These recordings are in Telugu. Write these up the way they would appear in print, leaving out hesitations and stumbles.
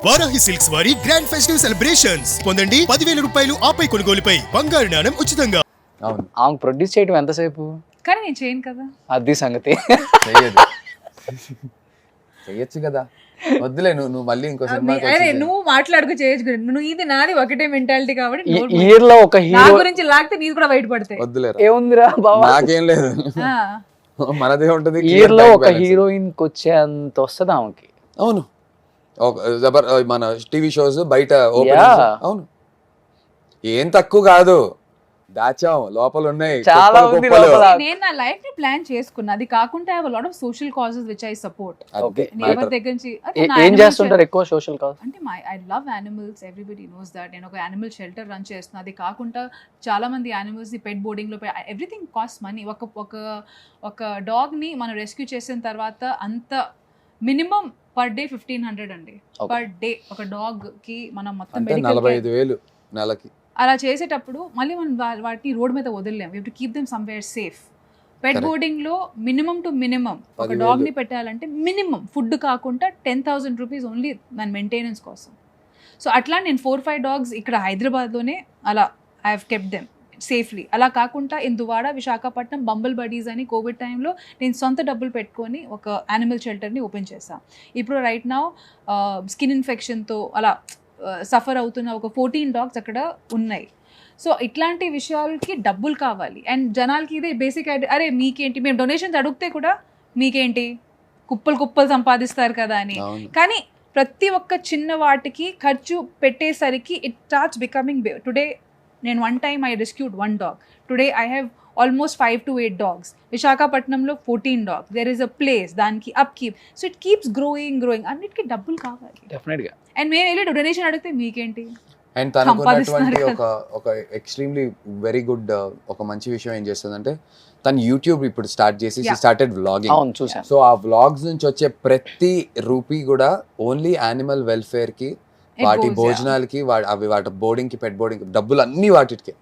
వారాహి సిల్క్స్ వారి గ్రాండ్ ఫెస్టివ్ సెలబ్రేషన్స్ పొందండి 10,000 రూపాయలు ఆపై కొనుగోలుపై బంగారు నాణెం ఉచితంగా. అవును, ఆమె ప్రొడ్యూస్ చేయడం ఎంతసేపు? కానీ నేను చేయను కదా. అది సంగతి. చెయ్యొచ్చు కదా, వద్దులే నువ్వు మళ్ళీ ఇంకో సినిమా. అరే నువ్వు మాట్లాడుకో చేయొచ్చు, నువ్వు ఇది నాది ఒకటే మెంటాలిటీ కాబట్టి ఇయర్ లో ఒక నా హీరో గురించి లాగితే నీది కూడా బయట పడతాయి. వద్దులేరా, ఏముందిరా బాబా, నాకేం లేదు, మనదే ఉంటది. ఇయర్ లో ఒక హీరోయిన్ కి వచ్చేంత వస్తుంది ఆమెకి. అవును, మన టీవీ షోస్ బయట అవును, ఏం తక్కువ కాదు, దాచాం లోపల ఉన్నాయి చాలా కుప్పలు ఉంది కుప్పలు. లోపల. నేను నా లైఫ్ ని ప్లాన్ చేసుకున్నా, అది కాకుండా I have lot of social causes which I support. అదే ఎవరి దగ్గర నుంచి ఏం చేస్తుంటారు ఎక్కువ సోషల్ కాజ్? అంటే I love animals, everybody knows that. నేను ఒక యానిమల్ షెల్టర్ రన్ చేస్తున్నా. అది కాకుండా చాలా మంది యానిమల్స్ ని పెట్ బోర్డింగ్ లో ఎవ్రీథింగ్ కాస్ట్ మనీ. ఒక డాగ్ ని మనం రెస్క్యూ చేసిన తర్వాత అంత మినిమం పర్ డే 1,500 అండి, పర్ డే. ఒక డాగ్ కి మనం మొత్తం అంటే 45,000 నెలకి. అలా చేసేటప్పుడు మళ్ళీ మనం వాటిని రోడ్ మీద వదిలేం. You have to keep them somewhere safe. Pet boarding లో మినిమం టు మినిమం ఒక డాగ్ ని పెట్టాలంటే మినిమం ఫుడ్ కాకుండా 10,000 రూపీస్ ఓన్లీ దాని మెయింటెనెన్స్ కోసం. సో అట్లా నేను 4-5 డాగ్స్ ఇక్కడ హైదరాబాద్లోనే అలా I have kept them safely. అలా కాకుండా ఇందువాడ, విశాఖపట్నం, బంబల్ బడీస్ అని కోవిడ్ టైంలో నేను సొంత డబ్బులు పెట్టుకొని ఒక యానిమల్ షెల్టర్ని ఓపెన్ చేశాను. ఇప్పుడు రైట్ నౌ స్కిన్ ఇన్ఫెక్షన్తో అలా సఫర్ అవుతున్న ఒక 14 డాగ్స్ అక్కడ ఉన్నాయి. సో ఇట్లాంటి విషయాలకి డబ్బులు కావాలి. అండ్ జనాలకి ఇదే బేసిక్ ఐడియా, అరే మీకేంటి, మేము డొనేషన్స్ అడిగితే కూడా మీకేంటి కుప్పలు సంపాదిస్తారు కదా అని. కానీ ప్రతి ఒక్క చిన్న వాటికి ఖర్చు పెట్టేసరికి it starts becoming big. Today నేను one time I rescued 1 dog. Today I have almost 5 to 8 dogs. విశాఖపట్నంలో 14 dogs. There is a place, దానికి upkeep. So it keeps growing. అన్నిటికీ డబ్బులు కావాలి. డెఫినెట్ గా. అండ్ మేము వెళ్ళి డొనేషన్ అడిగితే మీకేంటి. అండ్ తనకున్నటువంటి ఒక ఎక్స్ట్రీమ్లీ వెరీ గుడ్ ఒక మంచి విషయం ఏం చేస్తుందంటే, తను యూట్యూబ్ ఇప్పుడు స్టార్ట్ చేసి స్టార్టెడ్ వ్లాగింగ్. అవును, చూసాను. సో ఆ వ్లాగ్స్ నుంచి వచ్చే ప్రతి రూపీ కూడా ఓన్లీ యానిమల్ వెల్ఫేర్ కి, వాటి భోజనాలకి, అవి వాటి బోర్డింగ్ కి, పెట్ బోర్డింగ్ కి, డబ్బులు అన్ని వాటికి.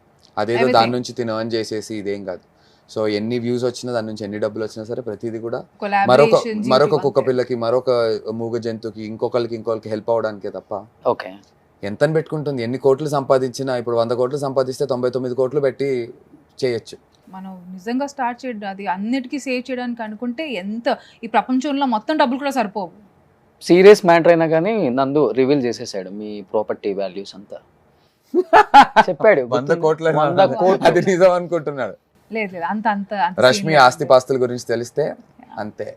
అదేదో దాని నుంచి తినవని చేసేసి ఇదేం కాదు. సో ఎన్ని వ్యూస్ వచ్చినా, దాని నుంచి ఎన్ని డబ్బులు వచ్చినా సరే, ప్రతిదీ కూడా మరొక కుక్క పిల్లకి, మరొక మూగ జంతువుకి, ఇంకొకరికి హెల్ప్ అవడానికే తప్ప ఓకే ఎంతని పెట్టుకుంటుంది. ఎన్ని కోట్లు సంపాదించినా, ఇప్పుడు 100 కోట్లు సంపాదిస్తే 99 కోట్లు పెట్టి చేయొచ్చు. మనం నిజంగా స్టార్ట్ చేయడం, అది అన్నిటికీ సేవ్ చేయడానికి అనుకుంటే ఎంత ఈ ప్రపంచంలో మొత్తం డబ్బులు కూడా సరిపోవు. సీరియస్ మ్యాటర్ అయినా కానీ నందు రివీల్ చేసేసాడు మీ ప్రాపర్టీ వాల్యూస్ అంతా. చెప్పాడు 100 కోట్లు అది నిజం అనుకుంటున్నాడు. లేదు అంత అంత రష్మి ఆస్తి పాస్తుల గురించి తెలిస్తే అంతే.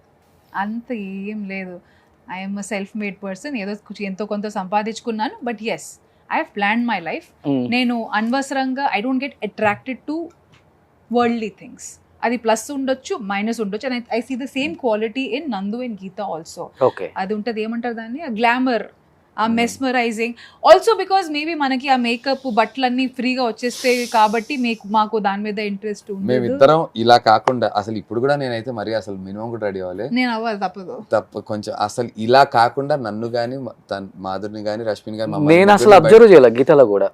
అంత ఏం లేదు. I'm self made person. ఏదో ఎంతో కొంత సంపాదించుకున్నాను. But yes, I have planned my life. నేను అనవసరంగా I don't get attracted to worldly things. అది ప్లస్ ఉండొచ్చు, మైనస్ ఉండొచ్చు. And I see the same quality in Nandu and Geetha also. అది ఉంటుంది, ఏమంటారు దాన్ని, గ్లామర్, ఆ మెస్మరైజింగ్. ఆల్సో బికాస్ మేబీ మనకి ఆ మేకప్ బట్టలన్నీ ఫ్రీగా వచ్చేస్తాయి కాబట్టి మాకు దాని మీద ఇంట్రెస్ట్ ఉంది. మేమిద్దరం ఇలా కాకుండా అసలు ఇప్పుడు కూడా నేనైతే మరి అసలు మినిమం కూడా రెడీ అవ్వాలి. నేను అవ్వాలి, తప్పదు కొంచెం. అసలు ఇలా కాకుండా నన్ను గానీ, మాధురిని గానీ, రష్మిని గానీ నేను అసలు అబ్జర్వ్ చేయాలి గీతలో కూడా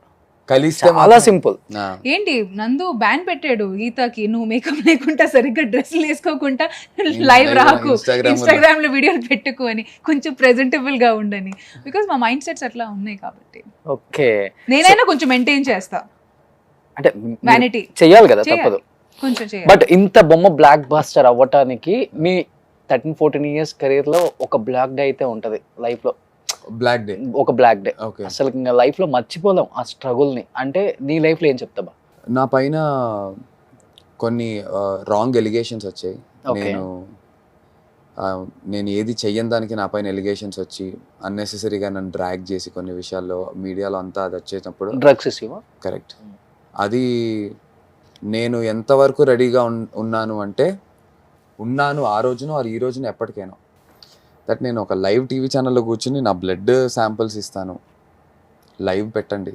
కలిస్తే చాలా సింపుల్. ఏంటి నందు బ్యాన్ పెట్టాడు గీతకి, నువ్వు మేకప్ లేకుండా, సరిగ్గా డ్రెస్సులు వేసుకోకుండా లైవ్ రాకు, ఇన్స్టాగ్రామ్ లో వీడియోలు పెట్టుకొని కొంచెం ప్రెజెంటబుల్ గా ఉండని. బికాస్ మా మైండ్ సెట్స్ అట్లా ఉన్నాయి కాబట్టి. ఓకే, నేనైనా కొంచెం మెయింటైన్ చేస్తా, అంటే వ్యానిటీ చెయ్యాలి కదా, తప్పదు కొంచెం చేయాలి. బట్ ఇంత బొమ్మ బ్లాక్ బాస్టర్ అవ్వటానికి మీ 13-14 years కెరీర్ లో ఒక బ్లాక్ డే అయితే ఉంటది లైఫ్ లో. బ్లాక్ డే, ఒక బ్లాక్ డే అసలు ఇంకా లైఫ్ లో మర్చిపోలేం ఆ స్ట్రగుల్ ని. అంటే నీ లైఫ్ లో ఏం చెప్తావా? నా పైన కొన్ని రాంగ్ ఎలిగేషన్స్ వచ్చాయి. నేను ఏది చెయ్యని దానికి నా పైన ఎలిగేషన్స్ వచ్చి అన్నెసెసరీగా నన్ను డ్రాగ్ చేసి కొన్ని విషయాల్లో మీడియాలో అంతా అది వచ్చేటప్పుడు, డ్రగ్స్ కరెక్ట్, అది నేను ఎంతవరకు రెడీగా ఉన్నాను అంటే ఉన్నాను ఆ రోజును ఈ రోజును ఎప్పటికైనా. దట్ నేను ఒక లైవ్ టీవీ ఛానల్లో కూర్చుని నా బ్లడ్ శాంపిల్స్ ఇస్తాను, లైవ్ పెట్టండి,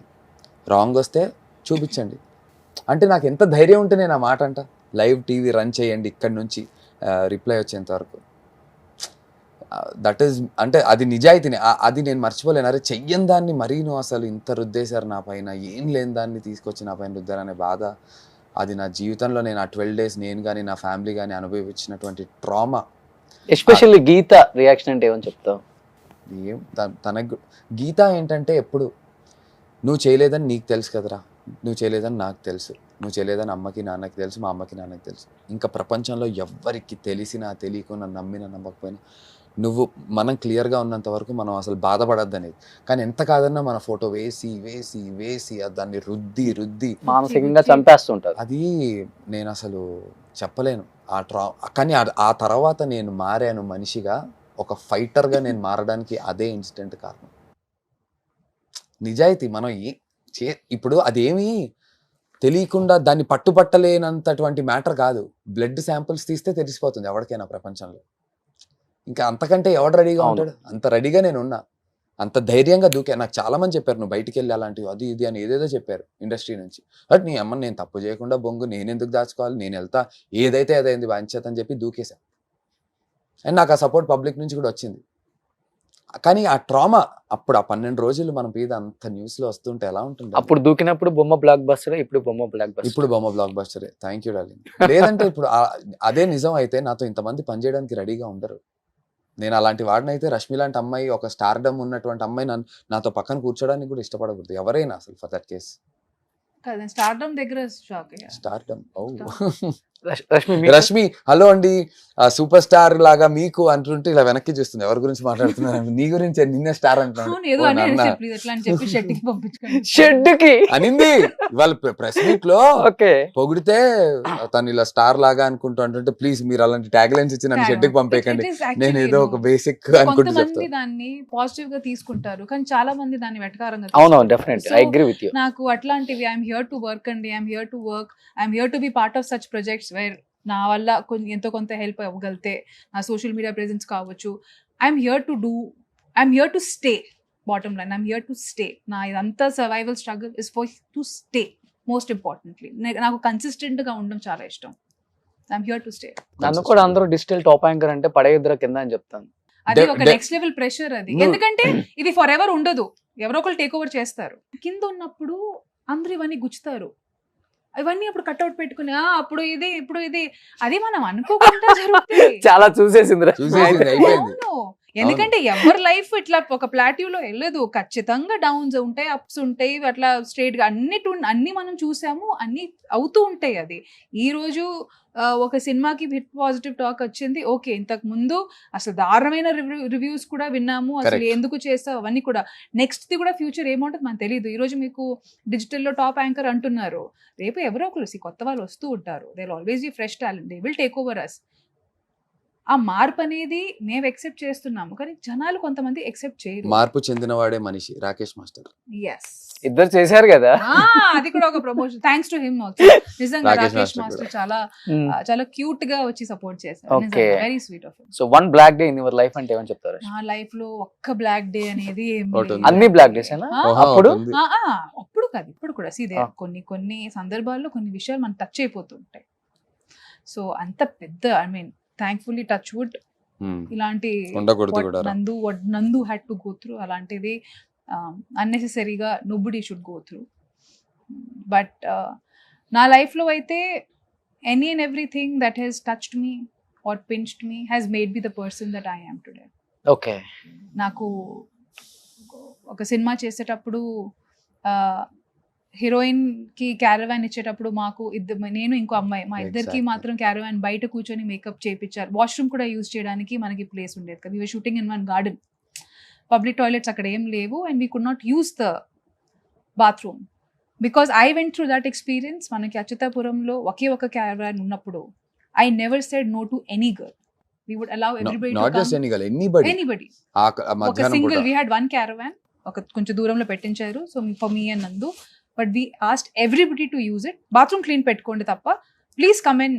రాంగ్ వస్తే చూపించండి అంటే నాకు ఎంత ధైర్యం ఉంటే నేను ఆ మాట అంట. లైవ్ టీవీ రన్ చేయండి ఇక్కడి నుంచి రిప్లై వచ్చేంత వరకు. దట్ ఈస్ అంటే అది నిజాయితీనే, అది నేను మర్చిపోలేను. అరే చెయ్యని దాన్ని మరీ నువ్వు అసలు ఇంత రుద్దేశారు నా పైన, ఏం లేని దాన్ని తీసుకొచ్చి నా పైన రుద్దారనే బాధ. అది నా జీవితంలో నేను ఆ 12 days నేను కానీ నా ఫ్యామిలీ కానీ అనుభవించినటువంటి ట్రామా. ఎస్పెషల్లీ గీత రియాక్షన్ అంటే ఏమని చెప్తావు? ఏం తనకు గీత ఏంటంటే ఎప్పుడు నువ్వు చేయలేదని నీకు తెలుసు కదరా, నువ్వు చేయలేదని నాకు తెలుసు, నువ్వు చేయలేదని అమ్మకి నాన్నకి తెలుసు, మా అమ్మకి నాన్నకి తెలుసు, ఇంకా ప్రపంచంలో ఎవ్వరికి తెలిసినా తెలియకుండా నమ్మినా నమ్మకపోయినా మనం క్లియర్గా ఉన్నంత వరకు మనం అసలు బాధపడద్దు అనేది. కానీ ఎంత కాదన్నా మన ఫోటో వేసి వేసి వేసి దాన్ని రుద్ది రుద్ది మానసికంగా చంపేస్తుంటారు. అది నేను అసలు చెప్పలేను. కానీ ఆ తర్వాత నేను మారాను మనిషిగా, ఒక ఫైటర్గా నేను మారడానికి అదే ఇన్సిడెంట్ కారణం. నిజాయితీ మనం ఇప్పుడు అదేమీ తెలియకుండా దాన్ని పట్టుపట్టలేనంతటువంటి మ్యాటర్ కాదు. బ్లడ్ శాంపిల్స్ తీస్తే తెలిసిపోతుంది ఎవరికైనా ప్రపంచంలో. ఇంకా అంతకంటే ఎవడు రెడీగా ఉంటాడు? అంత రెడీగా నేను ఉన్నా, అంత ధైర్యంగా దూకా. నాకు చాలా మంది చెప్పారు నువ్వు బయటికి వెళ్ళి అలాంటివి అది ఇది అని ఏదేదో చెప్పారు ఇండస్ట్రీ నుంచి. బట్ నీ అమ్మ నేను తప్పు చేయకుండా బొంగు నేను ఎందుకు దాచుకోవాలి, నేను వెళ్తా, ఏదైతే అదైంది వాంచేత అని చెప్పి దూకేశా. అండ్ నాకు ఆ సపోర్ట్ పబ్లిక్ నుంచి కూడా వచ్చింది. కానీ ఆ ట్రామా అప్పుడు ఆ 12 రోజులు మన మీద అంత న్యూస్ లో వస్తుంటే ఎలా ఉంటుంది? అప్పుడు దూకినప్పుడు బొమ్మ బ్లాక్ బస్టర్, ఇప్పుడు బొమ్మ బ్లాక్ బస్టర్. ఇప్పుడు బొమ్మ బ్లాక్ బస్టరే. Thank you darling. లేదంటే ఇప్పుడు అదే నిజం అయితే నాతో ఇంతమంది పనిచేయడానికి రెడీగా ఉండరు. నేను అలాంటి వాడినైతే రష్మి లాంటి అమ్మాయి, ఒక స్టార్డమ్ ఉన్నటువంటి అమ్మాయి నాతో పక్కన కూర్చోడానికి కూడా ఇష్టపడకూడదు ఎవరైనా అసలు ఫర్ దట్ కేస్. స్టార్డమ్ దగ్గర షాక్ అయ్యా. స్టార్డమ్ రష్మి రష్మి హలో అండి సూపర్ స్టార్ లాగా మీకు అంటుంటే ఇలా వెనక్కి చూస్తుంది ఎవరి గురించి మాట్లాడుతున్నారు, నీ గురించి నిన్నే స్టార్ షెడ్ కి అనింది ఇవాళ ప్రెస్ మీట్ లో. ఓకే పొగిడితే తను ఇలా స్టార్ లాగా అనుకుంటూ అంటుంటే ప్లీజ్ మీరు అలాంటి ట్యాగ్ లైన్స్ ఇచ్చి నన్ను షెడ్ కి పంపేయకండి, నేను ఏదో ఒక బేసిక్ అనుకుంటూ చెప్తాను. దాన్ని పాజిటివ్ గా తీసుకుంటారు కానీ చాలా మంది దాన్ని వెటకారంగా. అవునవును definitely I agree with you. నాకు అట్లాంటివి ఐఎమ్ హియర్ టు వర్క్ అండి, I'm here to work, I'm here to be part of such projects where నా వల్ల ఎంతో కొంత హెల్ప్ అవ్వగలితే, నా సోషల్ మీడియా ప్రెజెన్స్ కావచ్చు. I'm here to stay. Bottom line I'm here to stay. నా ఇదంతా survival struggle is for to stay. Most importantly నాకు కన్సిస్టెంట్ గా ఉండడం చాలా ఇష్టం. I'm here to stay. నన్ను కూడా అందరూ డిజిటల్ టాప్ యాంకర్ అంటే పడేద్దరు కింద అని చెప్తాను. అది ఒక నెక్స్ట్ లెవెల్ ప్రెషర్ అది. ఎందుకంటే ఇది ఫర్ ఎవర్ ఉండదు, ఎవరో ఒకరు టేక్ ఓవర్ చేస్తారు. కింద ఉన్నప్పుడు అందరూ ఇవన్నీ గుచ్చుతారు, ఇవన్నీ అప్పుడు కట్అవుట్ పెట్టుకుని అప్పుడు ఇది ఇప్పుడు ఇది, అది మనం అనుకోకుండా జరుగుతుంది. చాలా చూసేసింది. అవును, ఎందుకంటే ఎవరి లైఫ్ ఇట్లా ఒక ప్లాట్యూలో వెళ్ళదు. ఖచ్చితంగా డౌన్స్ ఉంటాయి, అప్స్ ఉంటాయి, అట్లా స్ట్రైట్ గా అన్ని మనం చూసాము, అన్ని అవుతూ ఉంటాయి. అది ఈ రోజు ఒక సినిమాకి హిట్ పాజిటివ్ టాక్ వచ్చింది, ఓకే. ఇంతకు ముందు అసలు దారుణమైన రివ్యూస్ కూడా విన్నాము, అసలు ఎందుకు చేస్తావు అవన్నీ కూడా. నెక్స్ట్ ది కూడా ఫ్యూచర్ ఏముంటుంది మనకు తెలియదు. ఈ రోజు మీకు డిజిటల్లో టాప్ యాంకర్ అంటున్నారు, రేపు ఎవరో ఒకరు కొత్త వాళ్ళు వస్తూ ఉంటారు. They will always be fresh talent, they will take over us. ఆ మార్పు అనేది మేము ఎక్సెప్ట్ చేస్తున్నాము కానీ జనాలు కొంతమంది ఎక్సెప్ట్ చేయరు. మార్పు చెందినవాడే మనిషి. రాకేష్ మాస్టర్ ఎస్ ఇద్దరు చేశారు కదా, అది కూడా ఒక promotion. Thanks to him also. నిజంగా రాకేష్ మాస్టర్ చాలా చాలా క్యూట్ గా వచ్చి సపోర్ట్ చేశారు. Very sweet of him. So one black day in your life అంటే ఏమని చెప్తారు? నా లైఫ్ లో ఒక్క బ్లాక్ డే అనేది అన్ని బ్లాక్ డేస్ అప్పుడు అప్పుడు కాదు ఇప్పుడు కూడా సీదే కొన్ని సందర్భాల్లో కొన్ని విషయాలు మనం టచ్ అయిపోతుంటాయి. సో అంత పెద్ద I mean thankfully touch wood ఇలాంటి Nandu had to go through అలాంటిది అన్నెసెసరీగా nobody should go through. But నా లైఫ్లో అయితే any and everything that has touched me or pinched me has made me the person that I am today. Okay. నాకు ఒక సినిమా చేసేటప్పుడు హీరోయిన్ కి క్యారవాన్ ఇచ్చేటప్పుడు మాకు నేను ఇంకో అమ్మాయి మా ఇద్దరికి మాత్రం క్యారవాన్ బయట కూర్చొని మేకప్ చేయించారు. వాష్రూమ్ కూడా యూజ్ చేయడానికి మనకి ప్లేస్ ఉండేది కదా. We shooting in one garden, public toilets అక్కడ ఏం లేవు and we could not use the bathroom because I went through that experience. మనకి అచ్యుతాపురంలో ఒకే ఒక క్యారవాన్ ఉన్నప్పుడు I never said no to any girl. We would allow everybody to come. Not just any girl, anybody. ఒక single we had one caravan, ఒక కొంచెం దూరంలో పెట్టించారు. So for me and Nandu, but we asked everybody to use it. Bathroom clean పెట్టుకోండి తప్ప please come and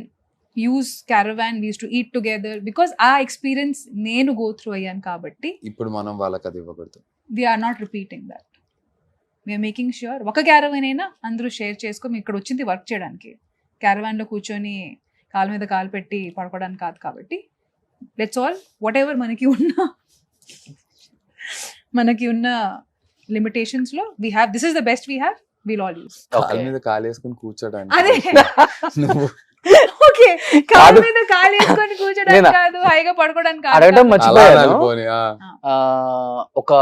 use caravan. We used to eat together because ఆ ఎక్స్పీరియన్స్ నేను go through అయ్యాను కాబట్టి ఇప్పుడు మనం వాళ్ళకి అది ఇవ్వకూడదు. We are not repeating that. We are making sure ఒక caravan అయినా అందరూ షేర్ చేసుకో. ఇక్కడ వచ్చింది వర్క్ చేయడానికి, caravan లో కూర్చొని కాలు మీద కాలు పెట్టి పడుకోవడానికి కాదు. కాబట్టి లెట్స్ ఆల్ వాట్ ఎవర్ మనకి ఉన్న లిమిటేషన్స్ లో we have, this is the best we have, we'll all use. కాలు మీద కాలు వేసుకుని కూర్చోడానికి అదే ఓకే, కాదు. కాలు మీద కాలు వేసుకొని కూర్చోడానికి నేనా? కాదు, హాయిగా పడుకోవడానికి కాదు అడగడం కాబట్టి. మర్చిపోయాను. అలా అనుకోని, ఆ, ఒక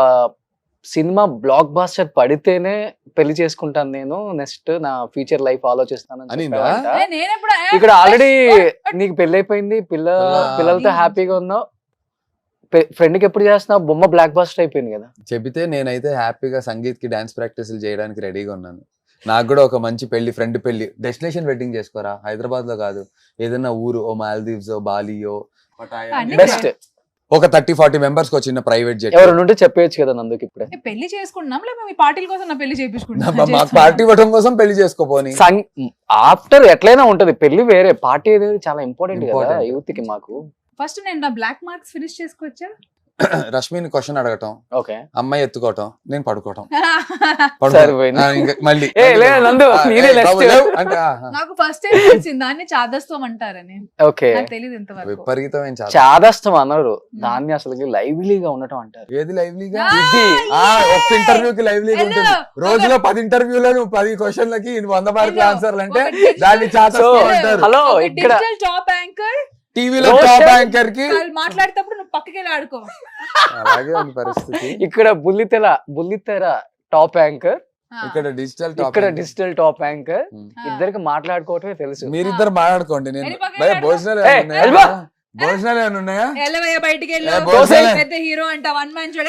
సినిమా బ్లాక్ బాస్టర్ పడితేనే పెళ్లి చేసుకుంటాను నేను, నెక్స్ట్ నా ఫ్యూచర్ లైఫ్ ఆలోచిస్తాను అనిందా? నేనెప్పుడు ఇక్కడ ఆల్రెడీ నీకు పెళ్లి అయిపోయింది, పిల్లలతో ఆ. హ్యాపీగా ఉన్నావు, ఫ్రెండ్ కి ఎప్పుడు చేస్తున్నావు, బొమ్మ బ్లాక్ బాస్టర్ అయిపోయింది కదా. చెబితే నేనైతే హ్యాపీగా సంగీత్ కి డాన్స్ ప్రాక్టీసులు చేయడానికి రెడీగా ఉన్నాను. నాకు కూడా ఒక మంచి పెళ్లి, ఫ్రెండ్ పెళ్లి, డెస్టినేషన్ వెడ్డింగ్ చేసుకోరా, హైదరాబాద్ లో కాదు, ఏదైనా ఊరు, ఓ మాల్దీవ్స్, ఓ బాలియో, అన్నీ బెస్ట్. ఒక 30-40 మెంబర్స్ కి చిన్న ప్రైవేట్ జెట్. ఎవరు ఉంటే చెప్పేయచ్చు కదా నందుకి ఇప్పుడే. పెళ్లి చేసుకుంటున్నాం, లేకపోతే మీ పార్టీల కోసం నా పెళ్లి చేయించుకుంటున్నాం. మాకు పార్టీ ఇవ్వడం కోసం పెళ్లి చేసుకోపోని. ఆఫ్టర్ ఎట్లయినా ఉంటది పెళ్లి, వేరే పార్టీ అనేది చాలా ఇంపార్టెంట్ కదా Important. యూత్ కి. మాకు ఫస్ట్ నేను నా బ్లాక్ మార్క్స్ ఫినిష్ చేసుకోవచ్చా? రష్మిని క్వశ్చన్ అడగటం, ఓకే అమ్మాయి ఎత్తుకోవటం, నేను పడుకోవటం. సరిపోయింది. మళ్ళీ ఏ, లే, నందు, నేనే next. బాబు, లేవు అంటే నాకు ఫస్ట్ టైం తెలిసింది దాన్ని చాదస్తం అంటారని. ఓకే, నాకు తెలియదు ఇంతవరకు. విపరీతమైన చాలా. చాదస్తం అన్నారు దాన్ని, అసలు లైవ్లీగా ఉండటం అంటారు. ఏది లైవ్లీగా? ఆ, ఒక్క ఇంటర్వ్యూకి లైవ్లీగా Hello. ఉంటుంది. రోజులో 10 ఇంటర్వ్యూలను 10 క్వశ్చన్లకి 100 మార్కుల Hello. ఆన్సర్లు అంటే ఒక దాన్ని So, చాదస్తం అంటారు. హలో, ఇక్కడ డిజిటల్ టాప్ యాంకర్ టీవీలో Roshan. టాప్ యాంకర్ కి మాట్లాడేటప్పుడు నువ్వు పక్కకి వెళ్ళి ఆడుకో. అలాగే ఉంది పరిస్థితి. ఇక్కడ బుల్లితెర టాప్ యాంకర్, ఇక్కడ డిజిటల్ టాప్ ఇక్కడ యాంకర్. డిజిటల్ టాప్ యాంకర్, ఉమ్. ఇద్దరికి మాట్లాడుకోవటమే తెలుసు. మీరిద్దరు మాట్లాడుకోండి. నేను వెళ్ళి పక్కకి భయ ఆడుకో. భోజనాలు ఏయ్, ఏమైనా వెళ్ళిపో. ఉన్నాయా? భోజనాలు ఏమైనా ఉన్నాయా? ఎల్లవయ్య బయటికి వెళ్ళు. ఏ, భోజనాలే. పెద్ద హీరో అంట, వన్ మ్యాన్ చూడ.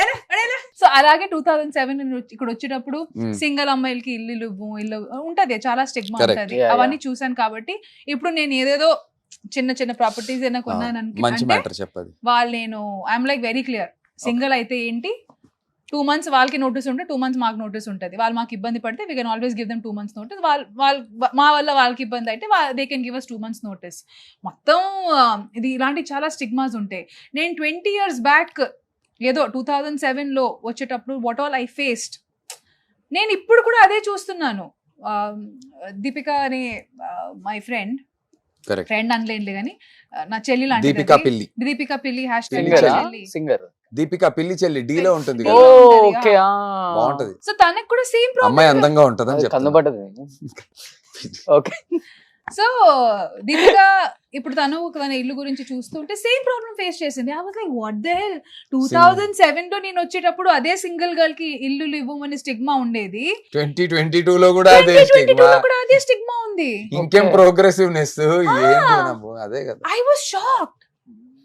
సో అలాగే 2007 ఇక్కడ వచ్చేటప్పుడు ఉమ్. సింగిల్ అమ్మాయిలకి ఇల్లు ఉంటది, చాలా స్టిగ్మా Correct. ఉంటది. Yeah, అవన్నీ చూసాను కాబట్టి ఇప్పుడు నేను ఏదేదో చిన్న ప్రాపర్టీస్ ఏమైనా కొన్నాను మంచి అంటే మ్యాటర్ చెప్పది. వాళ్ళు, నేను I'm like very clear, single అయితే ఏంటి 2 months వాళ్ళకి నోటీస్ ఉంటే 2 months మాకు నోటీస్ ఉంటుంది. వాళ్ళు మాకు ఇబ్బంది పడితే we can always give them 2 months notice. మా వల్ల వాళ్ళకి ఇబ్బంది అయితే they can give us 2 months notice. మొత్తం ఇది ఇలాంటి చాలా స్టిగ్మాస్ ఉంటాయి. నేను 20 years బ్యాక్ ఏదో 2007లో వచ్చేటప్పుడు వాట్ ఆల్ ఐ ఫేస్డ్, నేను ఇప్పుడు కూడా అదే చూస్తున్నాను. దీపిక అనే మై ఫ్రెండ్ అనలేనులే కానీ నా చెల్లి లాంటిది. దీపిక పిల్లి సింగర్ దీపిక పిల్లి చెల్లి డీలో ఉంటుంది D కదా. లో ఉంటది. ఓకే, బాగుంటది. సో తనకు కూడా సేమ్ అమ్మాయి అందంగా ఉంటదని చెప్తాను. కన్నుపడ్డది. ఓకే, సో దీపిక ఇప్పుడు తన ఇల్లు గురించి చూస్తుంటే సేమ్ ప్రాబ్లం ఫేస్ చేసింది. I was like what the hell, 2007లో నేను వచ్చేటప్పుడు అదే సింగిల్ గర్ల్ కి ఇల్లు ఇవ్వమని స్టిగ్మా ఉండేది. 2022లో కూడా అదే 2022 లో కూడా అదే స్టిగ్మా ఉంది. ఇంకేం ప్రోగ్రెసివ్నెస్ అదే కదా. I was shocked.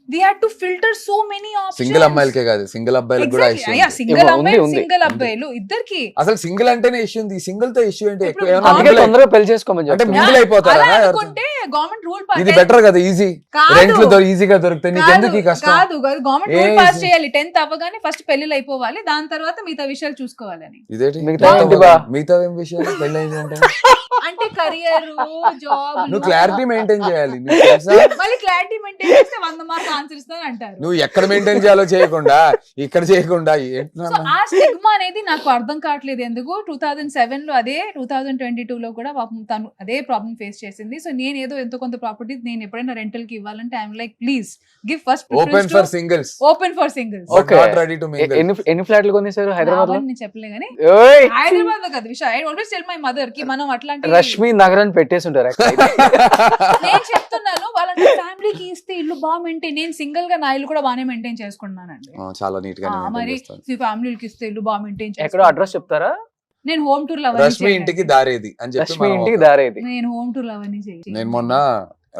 We had to filter so many options. Single అమ్మాయిలకే కాదు, సింగిల్ అబ్బాయిలకు కూడా ఇష్యూ. సింగిల్ అమ్మాయి, ఉంది. సింగిల్ అబ్బాయిలు ఇద్దరికి. అసలు సింగిల్ అంటేనే ఇష్యూ ఉంది, సింగిల్ తో ఇష్యూ ఏంటి? ఇప్పుడు ఎక్కువ ఏమైనా అందుకే mingle తొందరగా పెళ్లి చేసుకోమని అంటే చెప్తున్నా. mingle అయిపోతారా? అలా అనుకుంటే గవర్నమెంట్ రూల్ ఇది బెటర్ కదా, ఈజీ రెంట్లు ఈజీగా దొరుకుతాయి. నీకు ఎందుకు ఈ కష్టం? కాదు గవర్నమెంట్ రూల్ ఏ పాస్ easy? చేయాలి, 10th అవ్వగానే ఫస్ట్ పెళ్లిళ్ళు అయిపోవాలి, దాని తర్వాత మిగతా విషయాలు చూసుకోవాలని. ఇదేంటి మిగతా ఏంటి బా? మిగతా ఏం విషయాలు పెళ్ళి అయింది అంటే అంటే కరియర్, జాబ్, నువ్వు క్లారిటీ మెయింటైన్ చేయాలి. నీకు తెలుసా? మళ్ళీ క్లారిటీ మెయింటైన్ చేస్తే 100 మార్క్ ఆన్సర్ ఇస్తారు అంటారు. నువ్వు ఎక్కడ మెయింటైన్ చేయాలో చేయకుండా ఇక్కడ చేయకుండా సో ఆ స్టిగ్మా అనేది నాకు అర్థం కావట్లేదు ఎందుకు. 2007లో అదే, 2022లో కూడా తను అదే ప్రాబ్లం ఫేస్ చేసింది. సో నేను ఏదో ఎంతో కొంత ప్రాపర్టీ నేను ఎప్పుడైనా రెంటల్ కి ఇవ్వాలంటే I'm like please give first open for singles, open for singles. Okay. Not ready to mingle. ఎన్ని ఫ్లాట్లు కొనేసారు హైదరాబాద్ లో? నేను చెప్పలే కానీ ఓయ్, హైదరాబాద్ లో కదా విషయం. I always tell my mother కి మనం అట్లాంటి రష్మి నగరాన్ని పెట్టేసి ఉంటారు అక్కడ. నేను చెప్తున్నాను వాళ్ళంటే ఫ్యామిలీకి ఇస్తే ఇల్లు బాగా మెయింటైన్, నేను సింగిల్ గా నా ఇల్లు కూడా బాగానే మెయింటైన్ చేసుకుంటున్నానండి. చాలా నీట్ గా మరి ఫ్యామిలీకి ఇస్తే ఇల్లు బాగా మెయింటైన్ ఎక్కడో అడ్రస్ చెప్తారా? నేను హోమ్ టూర్ రష్మి ఇంటికి దారేది అని చెప్పి రష్మి ఇంటికి దారేది. నేను హోమ్ టూర్ అవన్నీ చేయి. నేను మొన్న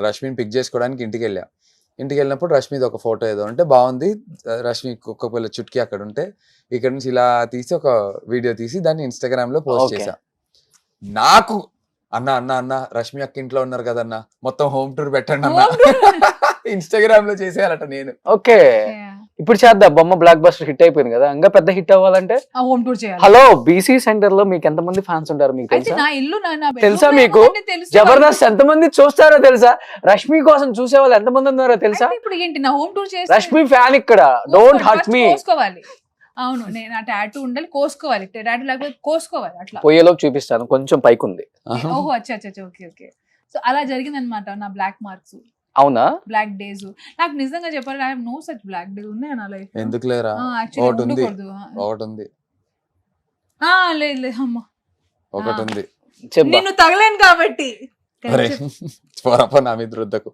రష్మిని పిక్ చేసుకోవడానికి ఇంటికి వెళ్ళినప్పుడు రష్మిది ఒక ఫోటో ఏదో అంటే బాగుంది, రష్మి కుక్క పిల్ల చుట్కీ అక్కడ ఉంటే ఇక్కడ నుంచి ఇలా తీసి ఒక వీడియో తీసి దాన్ని ఇన్స్టాగ్రామ్ లో పోస్ట్ Okay. చేశా. నాకు అన్న రష్మి అక్క ఇంట్లో ఉన్నారు కదన్న, మొత్తం హోమ్ టూర్ పెట్టండి అన్న, ఇన్స్టాగ్రామ్ లో చేసేయాలట నేను. ఓకే, ఇప్పుడు చేద్దాం. బొమ్మ బ్లాక్ బస్టర్ హిట్ అయిపోయింది కదా, ఇంకా పెద్ద హిట్ అవ్వాలంటే హోమ్ టూర్ చేయాలి. హలో, బీసీ సెంటర్ లో మీకు ఎంత మంది ఫ్యాన్స్ ఉంటారు మీకు అయితే తెలుసా? నా ఇల్లు తెలుసా మీకు? జబర్దస్త్ ఎంత మంది చూస్తారో తెలుసా? రష్మి కోసం చూసే వాళ్ళు ఎంత మంది ఉన్నారో తెలుసా? ఇప్పుడు ఏంటి నా హోమ్ టూర్ చేసి రష్మి ఫ్యాన్ ఇక్కడ, డోంట్ హర్ట్ మీ. కోసుకోవాలి. అవును, నేను ఆ టాటూ ఉండాలి, కోసుకోవాలి. టాటూ లేకపోతే కోసుకోవాలి. అట్లా పోయేలోపు చూపిస్తాను, కొంచెం పైకి ఉంది. ఓహో అచ్చా ఓకే. సో అలా జరిగింది అనమాట నా బ్లాక్ మార్క్స్, అవునా? Black days. నాకు నిజంగా చెప్పాలి, I have no such black days ఉన్నాయి నా లైఫ్. ఎందుకు లేరా? ఒకటి ఉంది, లేదు అమ్మ, ఒకటి ఉంది. చెప్పా, నిన్ను తగలేను కాబట్టి. అరే పొరప నా మీద రుద్దకు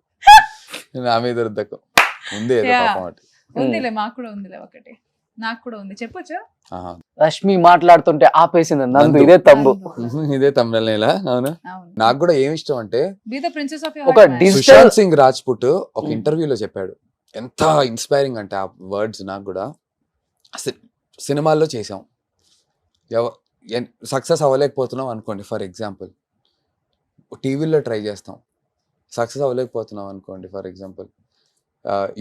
ఉంది ఏదో Yeah. పాపం ఒకటి. ఉందిలే, మాకు కూడా ఉందిలే ఒకటి, నాకు కూడా ఉంది, చెప్పొచ్చా? ఆహా. రష్మి మాట్లాడుతుంటే ఆపేసింది నందు, నందు. ఇదే తంబు. ఇదే తమిళ అవును. అవును. నాకు కూడా ఏమి ఇష్టం అంటే Be the princess of your ఒక heart, man. digital- Sushant Singh Rajput ఒక Hmm. ఇంటర్వ్యూలో చెప్పాడు, ఎంత ఇన్స్పైరింగ్ అంటే ఆ వర్డ్స్ నాకు కూడా. సినిమాల్లో చేసాం, సక్సెస్ అవ్వలేకపోతున్నాం అనుకోండి, ఫర్ ఎగ్జాంపుల్ టీవీలో ట్రై చేస్తాం, సక్సెస్ అవ్వలేకపోతున్నాం అనుకోండి, ఫర్ ఎగ్జాంపుల్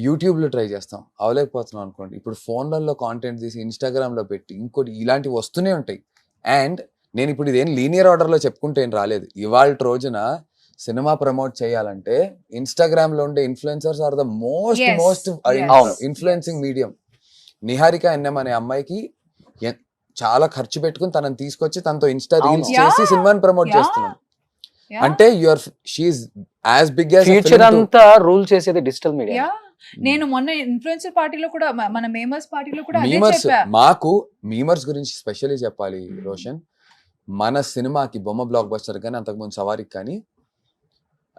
యూట్యూబ్లో ట్రై చేస్తాం, అవ్వలేకపోతున్నాం అనుకోండి, ఇప్పుడు ఫోన్లలో కాంటెంట్ తీసి ఇన్స్టాగ్రామ్లో పెట్టి ఇంకోటి ఇలాంటివి వస్తూనే ఉంటాయి. అండ్ నేను ఇప్పుడు ఇదేం లీనియర్ ఆర్డర్లో చెప్పుకుంటే ఏం రాలేదు. ఇవాళ రోజున సినిమా ప్రమోట్ చేయాలంటే ఇన్స్టాగ్రామ్లో ఉండే influencers are the most Yes, yes. Influencing medium. Niharika N M అనే అమ్మాయికి చాలా ఖర్చు పెట్టుకుని తనని తీసుకొచ్చి తనతో ఇన్స్టా రీల్స్ అవును. చేసి Yeah, సినిమాని ప్రమోట్ yeah. చేస్తున్నాం. Yeah. అంటే she is as big as future అంతా రూల్ చేసేది డిజిటల్ మీడియా. Yeah. నేను మొన్న ఇన్ఫ్లుయెన్సర్ పార్టీలో కూడా మన మేమర్స్ పార్టీలో కూడా అదే మీమర్స్, చెప్పా. మాకు మీమర్స్ గురించి స్పెషల్లీ చెప్పాలి రోషన్. మన సినిమాకి బొమ్మ బ్లాక్ బస్టర్ కానీ అంతకుముందు సవారికి కానీ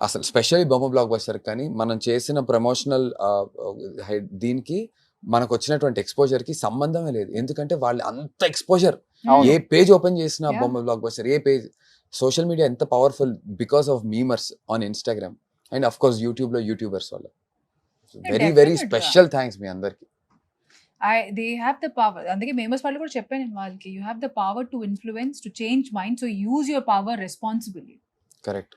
అసలు స్పెషల్లీ బొమ్మ బ్లాక్ బస్టర్ కానీ మనం చేసిన ప్రమోషనల్ దీనికి మనకు వచ్చినటువంటి ఎక్స్పోజర్ కి సంబంధమే లేదు. ఎందుకంటే వాళ్ళు అంత ఎక్స్పోజర్, అవును. ఏ పేజ్ ఓపెన్ చేసినా Yeah. బొమ్మ బ్లాక్ బస్టర్, ఏ పేజ్. సోషల్ మీడియా ఎంత powerful because of memers on Instagram and of course YouTube లో యూట్యూబర్స్ వల్ల. Very very definitely. Special thanks మీ అందరికి. They have the power. అందుకే మేమర్స్ వాళ్ళు కూడా చెప్పాను నేను వాళ్ళకి, you have the power to influence, to change mind, so use your power responsibly. Correct.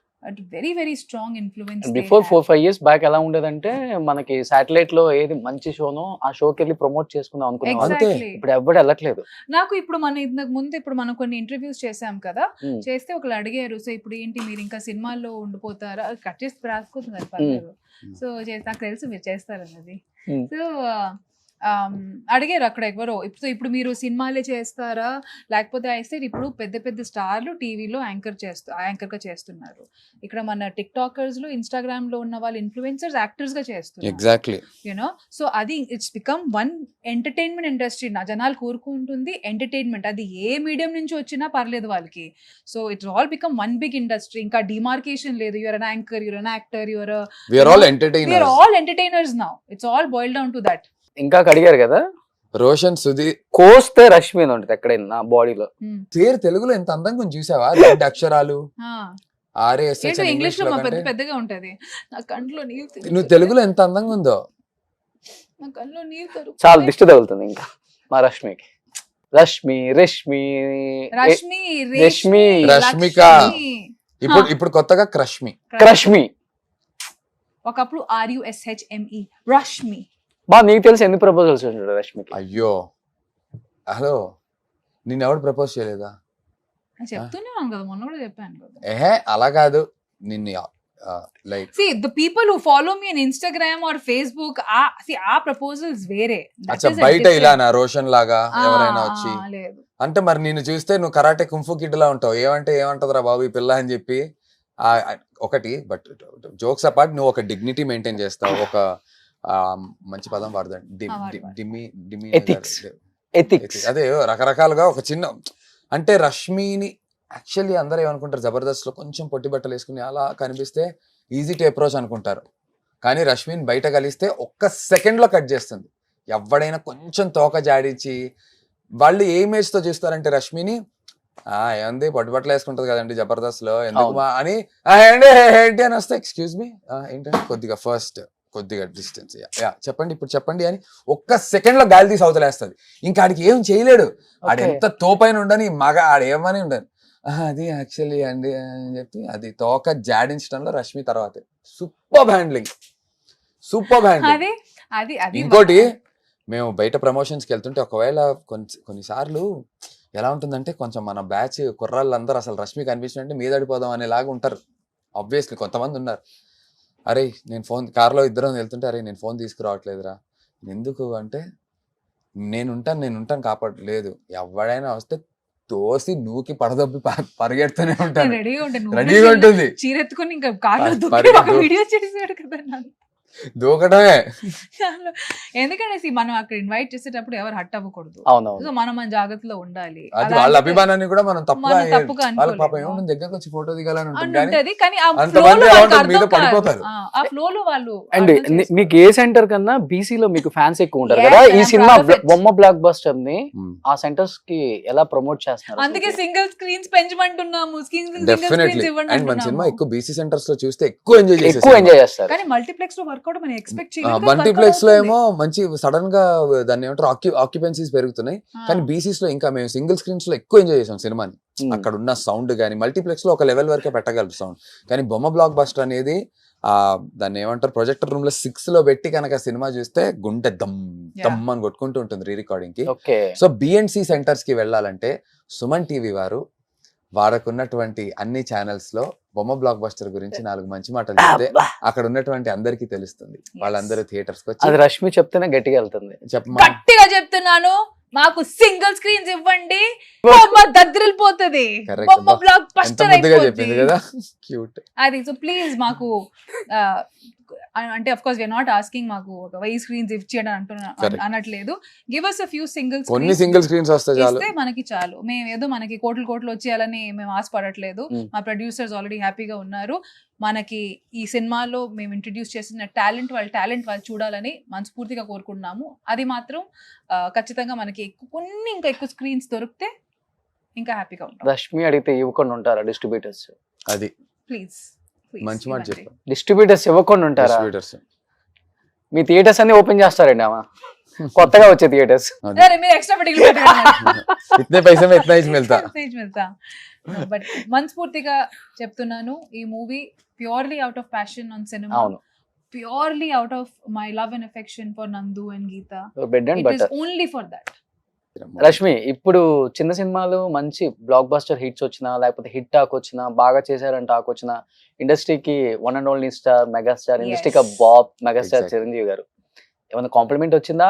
Very very strong influence. Before 4-5 years back ఎలా ఉండేదంటే మనకి సాటిలైట్ లో ఏది మంచి షోనో ఆ షోకి వెళ్ళి ప్రమోట్ చేసుకుందాం అనుకున్నాం. అంతే. ఇప్పుడు ఎవరు వెళ్ళట్లేదు. నాకు ఇప్పుడు ఇంతకు ముందు ఇప్పుడు మనం కొన్ని ఇంటర్వ్యూస్ చేసాం కదా, Hmm. చేస్తే ఒకళ్ళు అడిగారు, సో ఇప్పుడు ఏంటి మీరు ఇంకా సినిమాల్లో ఉండిపోతారా, కట్ చేసి రాసుకోవచ్చు కదా పర్లేదు. సో నాకు తెలుసు మీరు చేస్తారన్నది. Hmm. సో అడిగారు అక్కడ ఎవరో, ఇప్పుడు మీరు సినిమాలే చేస్తారా, లేకపోతే అయితే ఇప్పుడు పెద్ద పెద్ద స్టార్లు టీవీలో యాంకర్గా చేస్తున్నారు, ఇక్కడ మన టిక్ టాకర్స్ లో ఇన్స్టాగ్రామ్ లో ఉన్న వాళ్ళు ఇన్ఫ్లుయెన్సర్స్ యాక్టర్స్ గా చేస్తున్నారు, ఎగ్జాక్ట్లీ. యూనో. సో అది it's become one entertainment industry. నా జనాలు కోరుకుంటుంది ఎంటర్టైన్మెంట్, అది ఏ మీడియం నుంచి వచ్చినా పర్లేదు వాళ్ళకి. So it's all become one big industry. ఇంకా డిమార్కేషన్ లేదు, your an anchor, your an actor, your we are all we are entertainers. all entertainers now. It's all boiled down to that. ఇంకా అడిగారు కదా, రోషన్ సుధీర్ కోస్తే రష్మి అని ఉంటుంది ఎక్కడైనా నా బాడీలో. పేరు తెలుగులో ఎంత అందంగా ఉంది చూసావా, 2 అక్షరాలు RASH ఏంటో అని ఇంగ్లీష్ లో ఇంగ్లీష్లో మా పెద్ద కంటే పెద్దగా ఉంటది. నా కంట్లో నీరు నువ్వు తెలుగులో ఎంత అందంగా ఉందో. నా కంట్లో నీరు చాలా దిష్టి తగులుతుంది ఇంకా మా రష్మికి. రష్మి రష్మి రష్మి రష్మి, రష్మిక. ఇప్పుడు కొత్తగా క్రష్మి. క్రష్మి. ఒకప్పుడు RUSHME రష్మి. బా నీకు తెలిసి ఎన్ని ప్రపోజల్స్ ఉంటాడు రష్మికి? అయ్యో హలో, నిన్ను ఎవడు ప్రపోజ్ చేయలేదా? నేను చెప్తూనే ఉన్నాను కదా, మొన్న కూడా చెప్పాను కదా. ఏహే అలా కాదు, నిన్ను like See, the people who follow me on Instagram or Facebook, ఆ proposals వేరే. That అచ్చా is a బయట different- ఇలానా రోషన్ లాగా ఎవరైనా వచ్చి లేదు. అంటే మరి నిన్ను చూస్తే నువ్వు కరాటే కుంఫు కిడ్ లా ఉంటావు, ఏమంటదిరా బాబు ఈ పిల్ల అని చెప్పి. ఒకటి బట్ జోక్స్ అపార్ట్, నువ్వు ఒక డిగ్నిటీ మెయింటైన్ చేస్తావు, ఒక మంచి పదం వాడదాం, Ethics. ఎథిక్స్. అదే రకరకాలుగా ఒక చిన్న అంటే రష్మిని యాక్చువల్లీ అందరూ ఏమనుకుంటారు, జబర్దస్త్ లో కొంచెం పొట్టి బట్టలు వేసుకుని అలా కనిపిస్తే ఈజీ టు అప్రోచ్ అనుకుంటారు. కానీ రష్మిని బయట కలిస్తే ఒక్క సెకండ్ లో కట్ చేస్తుంది. ఎవడైనా కొంచెం తోక జాడించి వాళ్ళు ఏ ఇమేజ్ తో చూస్తారంటే రష్మిని, ఏమంది పొట్టి బట్టలు వేసుకుంటది కదండి జబర్దస్త్ లో ఎందుకు మా అని ఏంటి అని వస్తే ఎక్స్క్యూజ్ మీ ఏంటంటే కొద్దిగా డిస్టెన్స్ చెప్పండి ఇప్పుడు చెప్పండి అని ఒక్క సెకండ్ లో గాలి తీసి అవతలేస్తుంది. ఇంకా ఆడికి ఏం చేయలేడు, ఆడు ఎంత తోపైన ఉండని మగ ఆడేమని ఉండను, అది యాక్చువల్లీ అండి అని చెప్పి అది తోక జాడించడంలో రష్మి తర్వాతే. Super handling. ఇంకోటి, మేము బయట ప్రమోషన్స్కి వెళ్తుంటే ఒకవేళ కొన్నిసార్లు ఎలా ఉంటుందంటే కొంచెం మన బ్యాచ్ కుర్రాళ్ళందరూ అసలు రష్మి కనిపించినట్టే మీదడిపోదాం అనేలాగా ఉంటారు. ఆబ్వియస్లీ కొంతమంది ఉన్నారు, అరే నేను ఫోన్ కార్లో ఇద్దరం వెళ్తుంటే అరే నేను ఫోన్ తీసుకురావట్లేదురా, ఎందుకు అంటే నేను ఉంటాను కాపాడలేదు, ఎవడైనా వస్తే తోసి నూకి పడదొబ్బి పరిగెడుతూనే ఉంటాను, రెడీగా ఉంటుంది. చీరెత్తుకుని ఇంకా కార్లో వీడియో చేసాడు కదా. దూకడమే. ఎందుకంటే see, మనం అక్కడ ఇన్వైట్ చేసేటప్పుడు ఎవరు హట్ అవ్వకూడదు. అవునవును. సో మనం మన జాగ్రత్తలో ఉండాలి. అది వాళ్ళ అభిమానాన్ని కూడా మనం తప్పుగా మనం తప్పుగా వాళ్ళ పాపం అనుకోలేము. ఏమో దగ్గరకు వచ్చి ఫోటో దిగాలని అని ఉంటుంది కానీ ఉంటది కానీ ఆ అంతమంది flow లో అలా వాళ్ళకి ఉంటుంది, మీద అర్థం కాదు. పడిపోతారు. ఆ flow లో వాళ్ళు అండ్ అర్థం చేసుకోరు. మీకు ఏ సెంటర్ కన్నా బీసీ లో మీకు ఫ్యాన్స్ ఎక్కువ ఉంటారు Yes, కదా. ఈ I'm cinema proud of it. బొమ్మ బ్లాక్ బస్టర్ ని Hmm. ఆ సెంటర్స్ కి ఎలా ప్రమోట్ చేస్తున్నారు? అందుకే single screens పెంచమంటున్నాము. Single definitely. Screens ఇవ్వండి అండ్ మన సినిమా అంటున్నాము. ఎక్కువ బీసీ సెంటర్స్ లో చూస్తే ఎక్కువ ఎంజాయ్ ఎక్కువ ఎంజాయ్ చేస్తారు. కానీ మల్టీప్లెక్స్ లో వర్కౌట్ మనం ఎక్స్పెక్ట్ చేయలేదు. మల్టీప్లెక్స్ లో ఏమో మంచి సడన్ గా దాన్ని ఏమంటారు ఆక్యుపెన్సీస్ పెరుగుతున్నాయి. కానీ బీసీస్ లో ఇంకా మేము సింగిల్ స్క్రీన్స్ లో ఎక్కువ ఎంజాయ్ చేసాం సినిమాని. అక్కడ ఉన్న సౌండ్ కానీ మల్టీప్లెక్స్ లో ఒక లెవెల్ వరకే పెట్టగలరు సౌండ్. కానీ బొమ్మ బ్లాక్ బస్టర్ అనేది దాన్ని ఏమంటారు ప్రొజెక్టర్ రూమ్ లో 6 లో పెట్టి కనుక సినిమా చూస్తే గుండె దమ్ దమ్ అని కొట్టుకుంటూ ఉంటుంది రీ రికార్డింగ్ కి. ఓకే. సో బిఎన్సి సెంటర్స్ కి వెళ్ళాలంటే సుమన్ టీవీ వారు వాడకున్నటువంటి అన్ని ఛానల్స్ లో బొమ్మ బ్లాక్ బస్టర్ గురించి 4 మంచి మాటలు చెప్తే అక్కడ ఉన్నటువంటి అందరికీ తెలుస్తుంది. వాళ్ళందరూ థియేటర్స్ కి అది వచ్చి రష్మి చెప్తేనే గట్టిగా వెళ్తుంది. చెప్పమా గట్టిగా చెప్తున్నాను, మాకు సింగిల్ స్క్రీన్స్ ఇవ్వండి. బొమ్మ దద్దరిల్లిపోతది. Correct. బొమ్మ బ్లాక్ ఎంత బస్టర్ ముద్దుగా అయిపోద్ది. చెప్పింది కదా, క్యూట్. అది సో ప్లీజ్ మాకు అంటే of course we are not asking మాకు ఒక 1000 స్క్రీన్స్ ఇచ్చేయడం Correct. అనట్లేదు. Give us a few single కొన్ని సింగిల్ స్క్రీన్స్ వస్తే చాలు. ఇస్తే మనకి చాలు. మేము ఏదో మనకి కోట్లు వచ్చేయాలని మేము ఆశపడట్లేదు. మా ప్రొడ్యూసర్స్ ఆల్రెడీ హ్యాపీగా ఉన్నారు. మనకి ఈ సినిమాలో మేము ఇంట్రడ్యూస్ చేసిన టాలెంట్ వాళ్ళు చూడాలని మనస్ఫూర్తిగా కోరుకుంటున్నాము. అది మాత్రం ఖచ్చితంగా మనకి ఇంకా ఎక్కువ స్క్రీన్స్ దొరికితే ఇంకా హ్యాపీగా ఉంటాం. రష్మి అడిగితే ఇవ్వకుండా ఉంటారా డిస్ట్రిబ్యూటర్స్? అది ప్లీజ్ మంచి మాట చెప్పారు. డిస్ట్రిబ్యూటర్స్ ఇవ్వకుండా ఉంటారా? డిస్ట్రిబ్యూటర్స్ మీ థియేటర్స్ అన్ని ఓపెన్ చేస్తారండి అమ్మా, కొత్తగా వచ్చే థియేటర్స్. మీరు ఎక్స్ట్రా ఇతనే పైసా మే ఇతనా ఇస్ మిల్తా. బట్ మనస్ఫూర్తిగా చెప్తున్నాను, ఈ movie purely out of passion on సినిమా, అవును. Purely out of my love and affection for Nandu and Geetha. Bed and it is butter. Only for that. Rashmi, ఇప్పుడు చిన్న సినిమాలు మంచి బ్లాక్ బస్టర్ హిట్స్ వచ్చినా లేకపోతే హిట్ టాక్ వచ్చినా బాగా చేశారని టాక్ వచ్చినా ఇండస్ట్రీకి one and only star megastar ఇండస్ట్రీకి బాబ్ మెగాస్టార్ Exactly. చిరంజీవి గారు ఏమైనా కాంప్లిమెంట్ వచ్చిందా?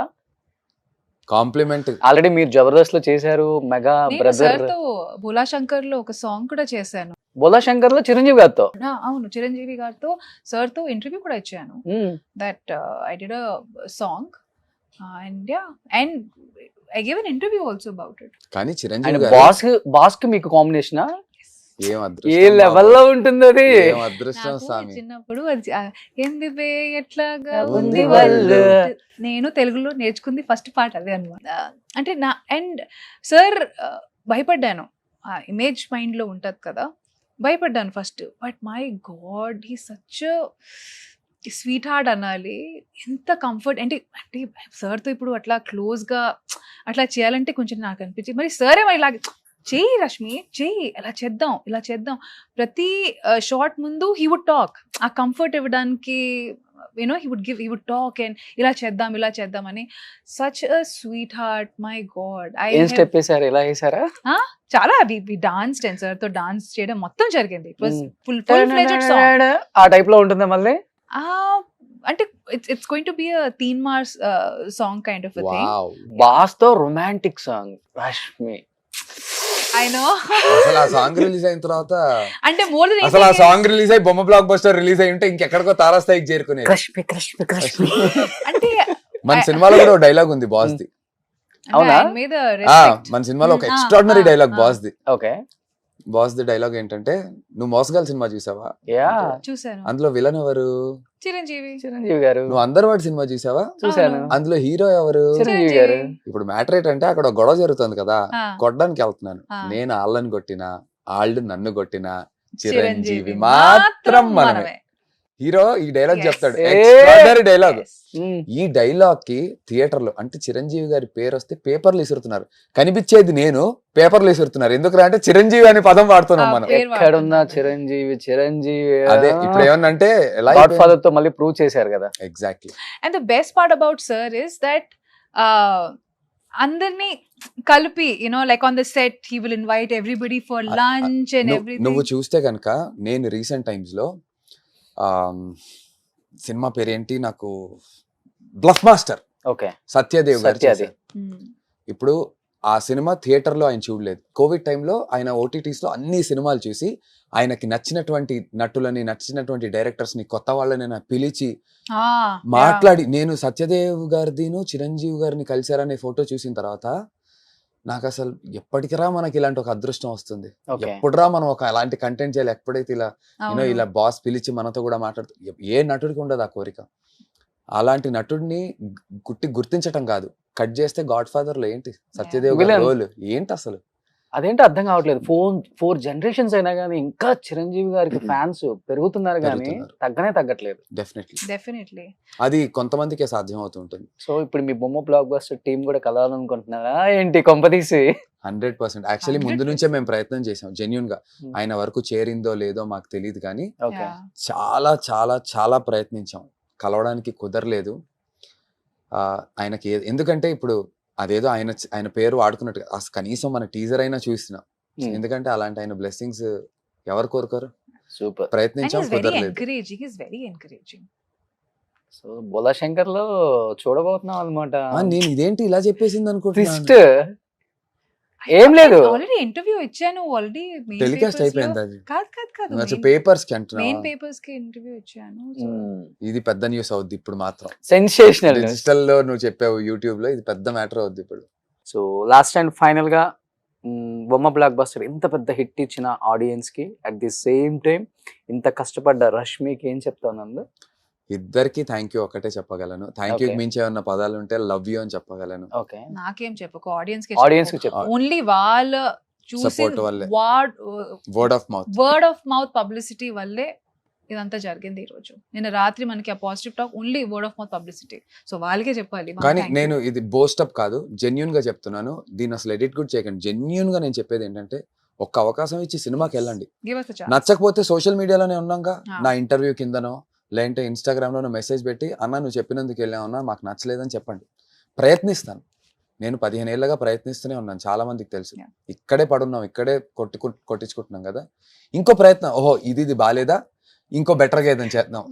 కాంప్లిమెంట్ ఆల్రెడీ మీరు జబర్దస్త్ లో చేశారు, మెగా నేను బ్రదర్ సార్ తో భోలా శంకర్ లో ఒక సాంగ్ కూడా చేశాను. బోలా శంకర్ లో చిరంజీవి గారితో. అవును, చిరంజీవి గారితో సార్ తో ఇంటర్వ్యూ కూడా ఇచ్చాను. That I did a song and I gave an interview also about it. కానీ అండ్ చిరంజీవి గారు బాస్ కి మీకు కాంబినేషన్ ఏం ఏ అదృష్టం లెవెల్ బాబు. లో ఉంటుంది అది? ఏం అదృష్టం నాకు స్వామి. చిన్నప్పుడు అది ఏంది బే ఎట్లాగా ఉంది ఉంది వాళ్ళు. వాళ్ళు. నేను తెలుగులో నేర్చుకుంది ఫస్ట్ పార్ట్ అదే అన్నమాట. అంటే నా అండ్ సార్ భయపడ్డాను, ఆ ఇమేజ్ మైండ్ లో ఉంటది కదా, భయపడ్డాను first. But my God he such sweet heart అనాలి. ఎంత కంఫర్ట్ అంటే సార్తో ఇప్పుడు అట్లా క్లోజ్గా అట్లా చేయాలంటే కొంచెం నాకు అనిపించింది. మరి సార్ ఏమో ఇలా చెయ్యి రష్మి చెయ్యి, ఇలా చేద్దాం ప్రతి షార్ట్ ముందు హీ వుడ్ టాక్, ఆ కంఫర్ట్ ఇవ్వడానికి you know he would talk and ఇలా చేద్దాం అని. Such a sweet heart, my god. ఏం స్టెప్ వేసారు, ఎలా వేసారా? చాలా డాన్స్ సార్ తో డాన్స్ చేయడం మొత్తం జరిగింది. It was full fledged song. ఆ టైప్ లో ఉంటుందా మళ్ళీ? అంటే it's going to be a teen mars song kind of a thing. Wow. Boss తో romantic song Rashmi. I know. అసలు ఆ సాంగ్ రిలీజ్ అయిన తర్వాత అంటే more than అసలు ఆ anything సాంగ్ రిలీజ్ అయ్యి బొమ్మ బ్లాక్ బస్టర్ రిలీజ్ అయ్యి ఉంటే ఇంకెక్కడికో తారాస్థాయికి చేరుకునేది. క్రష్మి అంటే మన సినిమాలో కూడా ఒక డైలాగ్ ఉంది బాస్ ది. అవునా? ఆయన మీద respect. మన సినిమాలో ఒక extraordinary dialogue boss the. Okay. Boss the dialogue ఏంటంటే, నువ్వు మోసగాల్ సినిమా చూసావా? యా, చూసాను. అందులో విలన్ ఎవరు? చిరంజీవి గారు. నువ్వు అందర్వాడి సినిమా చూసావా? చూసాను. అందులో హీరో ఎవరు? చిరంజీవి గారు. ఇప్పుడు మ్యాటర్ ఏంటంటే అక్కడ ఒక గొడవ జరుగుతుంది కదా, ఆ. కొట్టడానికి వెళ్తున్నాను. ఆ. నేను వాళ్ళని కొట్టినా, వాళ్ళు నన్ను కొట్టినా, చిరంజీవి చిరంజీవి మాత్రం మనమే. హీరో ఈ డైలాగ్ Yes. చెప్తాడు, Yes. Extraordinary dialogue. Yes. ఈ డైలాగ్ కి థియేటర్ లో అంటే చిరంజీవి గారి పేరు వస్తే పేపర్లు విసురుతున్నారు, కనిపించేది నేను, పేపర్లు విసురుతున్నారు. ఎందుకురా అంటే చిరంజీవి అనే పదం వాడుతున్నాం ఆ మనం. పేరు ఎక్కడున్నా వాడుతున్నారు. చిరంజీవి అదే ఇప్పుడు ఏమన్నంటే ఎలా గాడ్ ఫాదర్ తో మళ్ళీ ప్రూవ్ చేశారు కదా. Exactly. And the best part about sir is that అందరినీ కలిపి like on the set he will invite everybody for lunch and everything. నువ్వు చూస్తే కనుక నేను రీసెంట్ టైమ్స్ లో సినిమా పేరేంటి నాకు బ్లఫ్ మాస్టర్ ఓకే. సత్యదేవ్ గారు సత్యది. చేశారు. ఇప్పుడు ఆ సినిమా థియేటర్లో ఆయన చూడలేదు. కోవిడ్ టైంలో ఆయన ఓటీటీస్లో అన్ని సినిమాలు చూసి ఆయనకి నచ్చినటువంటి నటులని, నచ్చినటువంటి డైరెక్టర్స్ని, కొత్త వాళ్ళని పిలిచి మాట్లాడి, నేను సత్యదేవ్ గారిదిను చిరంజీవి గారిని కలిశారనే ఫోటో చూసిన తర్వాత నాకు అసలు ఎప్పటికిరా మనకి ఇలాంటి ఒక అదృష్టం వస్తుంది, ఎప్పుడురా మనం ఒక అలాంటి కంటెంట్ చేయాలి, ఎప్పుడైతే ఇలా ఇలా బాస్ పిలిచి మనతో కూడా మాట్లాడుతూ, ఏ నటుడికి ఉండదు ఆ కోరిక. అలాంటి నటుడిని గుర్తించటం కాదు, కట్ చేస్తే గాడ్ ఫాదర్ లో ఏంటి సత్యదేవ్ గారి రోల్ ఏంటి అసలు అదేంటి అర్థం కావట్లేదు. 4 జనరేషన్స్ అయినా కానీ ఇంకా చిరంజీవి గారికి ఫ్యాన్స్ పెరుగుతున్నారు కానీ తగ్గట్లేదు. డెఫినెట్లీ అది కొంతమందికే సాధ్యం అవుతుంటుంది. సో ఇప్పుడు మీ బొమ్మ బ్లాక్ బస్టర్ టీం కూడా కలవాలనుకుంటున్నారా ఏంటి కొంపదీసి? 100%. యాక్చువల్లీ ముందు నుంచే మేము ప్రయత్నం చేసాం జెన్యూన్ గా. ఆయన వరకు చేరిందో లేదో మాకు తెలియదు కానీ చాలా చాలా చాలా ప్రయత్నించాం, కలవడానికి కుదరలేదు. ఆయనకి ఎందుకంటే ఇప్పుడు అదేదో ఆయన పేరు వాడుకున్నట్టు కనీసం మన టీజర్ అయినా చూసినాం, ఎందుకంటే అలాంటి ఆయన బ్లెస్సింగ్స్ ఎవరు కోరుకోరు. సూపర్ ప్రయత్నించాం, కుదరలేదు. సో బోలా శంకర్ లో చూడబోతున్నాం అనమాట. నేను ఇదేంటి ఇలా చెప్పేసింది అనుకుంటున్నా. ఏం లేదు, ఆల్రెడీ ఇంటర్వ్యూ ఇచ్చాను, ఆల్రెడీ టెలికాస్ట్ అయిపోయింది. అది కాదు పేపర్స్ కి మెయిన్ పేపర్స్ కి ఇంటర్వ్యూ ఇచ్చాను. ఇది పెద్ద న్యూస్ అవుద్ది ఇప్పుడు మాత్రం. సెన్సేషనల్. డిజిటల్ లో నువ్వు చెప్పావు, యూట్యూబ్ లో ఇది పెద్ద మ్యాటర్ అవుద్ది ఇప్పుడు. సో లాస్ట్ అండ్ ఫైనల్ గా బొమ్మ బ్లాక్ బస్టర్ ఇంత పెద్ద హిట్ ఇచ్చిన ఆడియన్స్ కి, అట్ ది సేమ్ టైం ఇంత కష్టపడ్డ రష్మికి ఏం చెప్తాను? ఇద్దరికి థ్యాంక్ యూ ఒకటే చెప్పగలను. థ్యాంక్ యూ మించి ఏమన్నా పదాలు ఉంటే లవ్ యూ అని చెప్పగలను. నాకేం చెప్పకు, ఆడియన్స్ కి చెప్పు. ఓన్లీ వాళ్ళ సపోర్ట్ వల్లే, వర్డ్ ఆఫ్ మౌత్ పబ్లిసిటీ వల్లే ఇదంతా జరిగింది ఈ రోజు. నిన్న రాత్రి మనకి ఆ positive talk only word of mouth publicity. So వాళ్ళకే చెప్పాలి. కానీ నేను ఇది బోస్టప్ కాదు, జెన్యూన్ గా చెప్తున్నాను. దీన్ని అసలు ఎడిట్ కూడా చేయకండి. జెన్యూన్ గా నేను చెప్పేది ఏంటంటే, ఒక్క అవకాశం ఇచ్చి సినిమాకి వెళ్ళండి. నచ్చకపోతే సోషల్ మీడియాలోనే ఉన్నాగా, నా ఇంటర్వ్యూ కిందనో లేదంటే ఇన్స్టాగ్రామ్ లో మెసేజ్ పెట్టి, అన్న నువ్వు చెప్పినందుకు వెళ్ళామన్నా మాకు నచ్చలేదని చెప్పండి. ప్రయత్నిస్తాను. నేను 15 ఏళ్ళగా ప్రయత్నిస్తూనే ఉన్నాను, చాలా మందికి తెలుసు. ఇక్కడే పడున్నాం, ఇక్కడే కొట్టించుకుంటున్నాం కదా. ఇంకో ప్రయత్నం, ఓహో ఇది బాలేదా, ఇంకో బెటర్గా ఏదైనా చేద్దాం,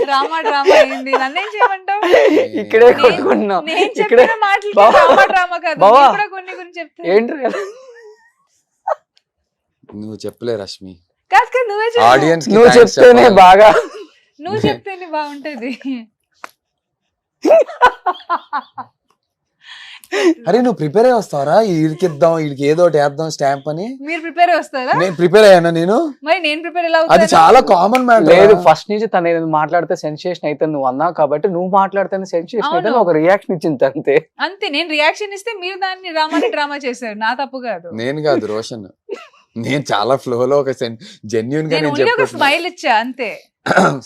డ్రామా అయింది. నన్నేం చేయమంటావు? ఇక్కడే కొట్టుకుంటున్నాం. నువ్వు చెప్పలే రష్మి, ఆడియన్స్ నువ్వు చెప్తేనే బాగా, నువ్వు చెప్తేనే బాగుంటది. అరే నువ్వు ప్రిపేర్ అయ్యి వస్తావరా, వీడికిద్దాం వీడికి ఏదో ఒకటి వేద్దాం స్టాంప్ అని. మీరు ప్రిపేర్ వస్తారా? నేను ప్రిపేర్ అయ్యాను. మరి నేను ప్రిపేర్ ఎలా అవుతాను? అది చాలా కామన్ మ్యాటర్. లేదు, ఫస్ట్ నుంచి తను ఏదైనా మాట్లాడితే సెన్సేషన్ అయితే నువ్వు అన్నావు కాబట్టి నువ్వు మాట్లాడితేనే సెన్సేషన్ అయితే ఒక రియాక్షన్ ఇచ్చింది అంతే. నేను రియాక్షన్ ఇస్తే మీరు దాన్ని డ్రామా చేశారు, నా తప్పు కాదు. నేను కాదు, రోషన్. నేను చాలా ఫ్లోలో ఒక జెన్యూన్ గా నేను స్మైల్ ఇచ్చా అంతే.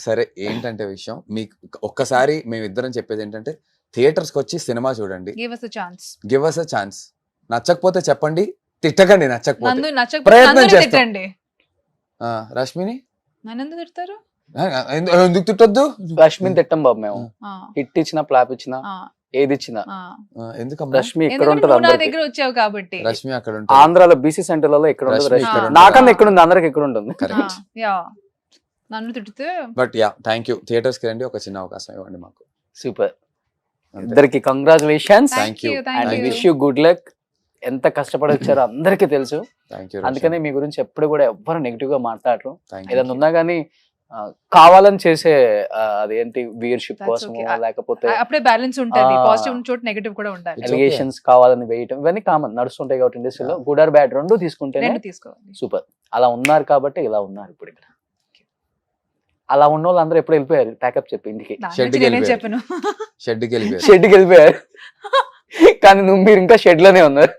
సరే ఏంటంటే విషయం, మీకు ఒక్కసారి మేమిద్దరం చెప్పేది ఏంటంటే, థియేటర్స్ కి వచ్చి సినిమా చూడండి. Give us a chance. నచ్చకపోతే చెప్పండి, తిట్టకండి. నచ్చకపోతే ప్రయత్నం చేయండి. రష్మిని నన్ను తిడతారు? ఎందుకు తిట్టొద్దు? రష్మిని తిట్టం బాబు మేము. హిట్ ఇచ్చినా ఫ్లాప్ ఇచ్చినా ఏది ఇచ్చినా ఎందుకు? రష్మి ఇక్కడ ఉంటుంది, నా దగ్గర వచ్చావు కాబట్టి. రష్మి అక్కడ ఉంటుంది, ఆంధ్రాలో బీసీ సెంటర్లలో ఇక్కడ ఉంటుంది. నాకన్నా ఎక్కడ ఉంది, అందరికి ఎక్కడ ఉంటుంది. నన్ను తిడితే. But yeah thank you. Theatres కి రండి, ఒక చిన్న అవకాశం ఇవ్వండి మాకు. సూపర్. ఇద్దరికి congratulations and wish you good luck. ఎంత కష్టపడి వచ్చారో అందరికీ తెలుసు, అందుకనే మీ గురించి ఎప్పుడు కూడా ఎవ్వరు నెగిటివ్ గా మాట్లాడరు. ఏదైనా ఉన్నా గానీ కావాలని చేసే అదేంటి వ్యూయర్షిప్ కోసం, లేకపోతే అప్పుడే బ్యాలెన్స్ ఉంటుంది. పాజిటివ్ చోట నెగటివ్ కూడా ఉండాలి. ఎలిగేషన్స్ కావాలని వేయటం ఇవన్నీ కామన్ నడుస్తుంటాయి కాబట్టి ఇండస్ట్రీలో. గుడ్ ఆర్ బ్యాడ్ రెండు తీసుకుంటేనే సూపర్. అలా ఉన్నారు కాబట్టి ఇలా ఉన్నారు ఇప్పుడు ఇక్కడ. అలా ఉన్న వాళ్ళు అందరూ ఎప్పుడు వెళ్ళిపోయారు ప్యాకప్ చెప్పి ఇంటికి, షెడ్కి వెళ్ళిపోయారు. కానీ మీరు ఇంకా షెడ్ లోనే ఉన్నారు.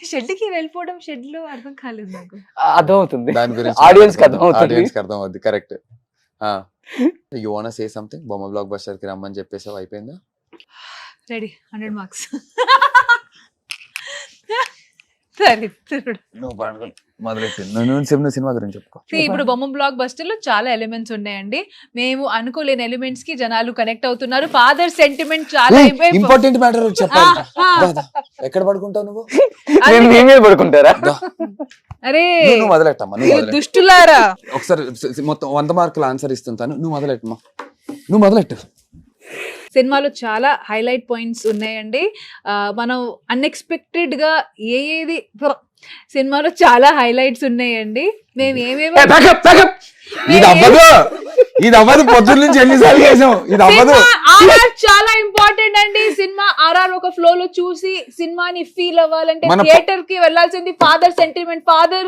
షెడ్కి వెళ్ళిపోవడం, షెడ్ లో అర్థం కాలేదు నాకు. అర్థం అవుతుంది, ఆడియన్స్ కి అర్థం అవుతుంది. Correct. You want to say something? బొమ్మ బ్లాక్ బస్టర్ కి రమ్మని చెప్పేసావు, అయిపోయిందా? Ready, 100 marks. సినిమా గురించి చెప్పుకో. ఇప్పుడు బొమ్మ బ్లాక్ బస్టర్ లో చాలా ఎలిమెంట్స్ ఉన్నాయండి. మేము అనుకోలేని ఎలిమెంట్స్ కి జనాలు కనెక్ట్ అవుతున్నారు. ఫాదర్ సెంటిమెంట్ చాలా ఇంపార్టెంట్ మ్యాటర్ చెప్పాలి. ఎక్కడ పడుకుంటావు నువ్వు? పడుకుంటారా? అరే నువ్వు మొదలెట్టమ్మా, దుష్టులారా. ఒకసారి మొత్తం 100 మార్కులు ఆన్సర్ ఇస్తుంటాను, నువ్వు మొదలెట్టమ్మా. నువ్వు మొదలెట్టు. సినిమాలో చాలా హైలైట్ పాయింట్స్ ఉన్నాయండి. మనం అన్ఎక్స్పెక్టెడ్గా ఏది సినిమాలో చాలా హైలైట్స్ ఉన్నాయండి. మేము ఏమేమి ఇది అవ్వదు పొద్దున్న నుంచి ఎన్నిసార్లు చేసాం, ఇది అవ్వదు. ఆర్ఆర్ చాలా ఇంపార్టెంట్ అండి. సినిమా ఆర్ఆర్ ఒక ఫ్లో లో చూసి సినిమాని ఫీల్ అవ్వాలంటే థియేటర్ కి వెళ్లాల్సింది. ఫాదర్ సెంటిమెంట్, ఫాదర్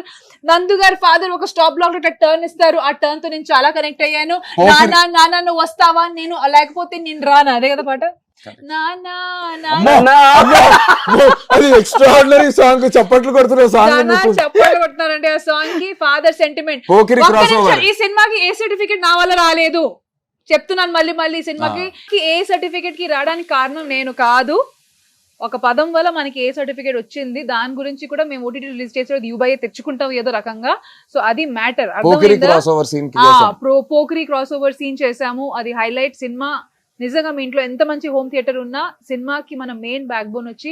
నందు గారు ఫాదర్ ఒక స్టాప్ బ్లాక్ లో టర్న్ ఇస్తారు. ఆ టర్న్ తో నేను చాలా కనెక్ట్ అయ్యాను. నానా నానా నువ్వు వస్తావా, నేను లేకపోతే నేను రానా, అదే కదా పాట. అది ఎక్స్ట్రాఆర్డినరీ సాంగ్, చప్పట్లు కొడుతున్న సాంగ్, చప్పట్లు కొడుతున్నారంటే ఆ సాంగ్ కి ఫాదర్ సెంటిమెంట్. ఈ సినిమాకి ఏ సర్టిఫికెట్ నా వల్ల రాలేదు చెప్తున్నాను మళ్ళీ మళ్ళీ. సినిమాకి ఏ సర్టిఫికెట్ కి రావడానికి కారణం నేను కాదు, ఒక పదం వల్ల మనకి ఏ సర్టిఫికేట్ వచ్చింది. దాని గురించి కూడా మేము ఓటీటీ రిలీజ్ చేసే యూబై తెచ్చుకుంటాం ఏదో రకంగా. సో అది matter. Pokiri cross over scene చేసాము, అది హైలైట్. సినిమా నిజంగా మీ ఇంట్లో ఎంత మంచి హోమ్ థియేటర్ ఉన్నా సినిమాకి మన మెయిన్ బ్యాక్ బోన్ వచ్చి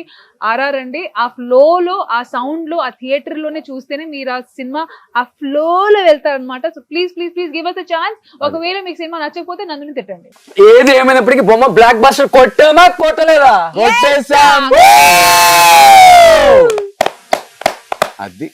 ఆర్ఆర్ అండి. ఆ ఫ్లోలో, ఆ సౌండ్ లో, ఆ థియేటర్ లోనే చూస్తేనే మీరు ఆ సినిమా ఆ ఫ్లోలో వెళ్తారనమాట. So please please please give us a chance. ఒకవేళ మీకు సినిమా నచ్చకపోతే నన్ను తిట్టండి. ఏది ఏమైనప్పటికీ బొమ్మ బ్లాక్ బస్టర్ కొట్టామా కొట్టలేదా? కొట్టేసాం. అది